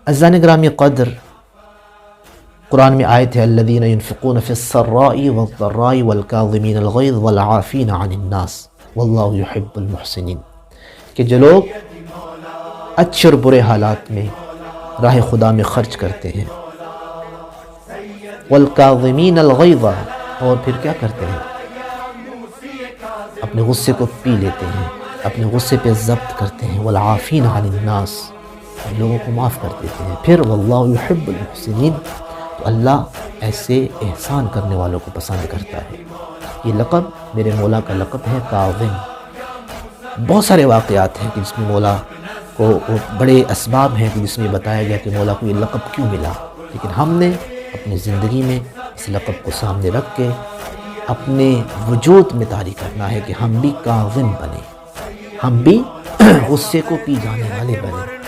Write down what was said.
عزیزان گرامی قدر، قرآن میں آیت ہے الذین ينفقون فی السراء والضراء والکاظمین الغیظ والعافین عن الناس واللہ یحب المحسنین، کہ جو لوگ اچھے اور برے حالات میں راہ خدا میں خرچ کرتے ہیں، والکاظمین الغیظ، اور پھر کیا کرتے ہیں، اپنے غصے کو پی لیتے ہیں، اپنے غصے پہ ضبط کرتے ہیں، والعافین عن الناس، لوگوں کو معاف کر دیتے ہیں، پھر واللہ یحب المحسنین، تو اللہ ایسے احسان کرنے والوں کو پسند کرتا ہے۔ یہ لقب میرے مولا کا لقب ہے کاظم۔ بہت سارے واقعات ہیں کہ جس میں مولا کو بڑے اسباب ہیں کہ جس میں بتایا گیا کہ مولا کو یہ لقب کیوں ملا، لیکن ہم نے اپنی زندگی میں اس لقب کو سامنے رکھ کے اپنے وجود میں طاری کرنا ہے کہ ہم بھی کاظم بنیں، ہم بھی غصے کو پی جانے والے بنیں۔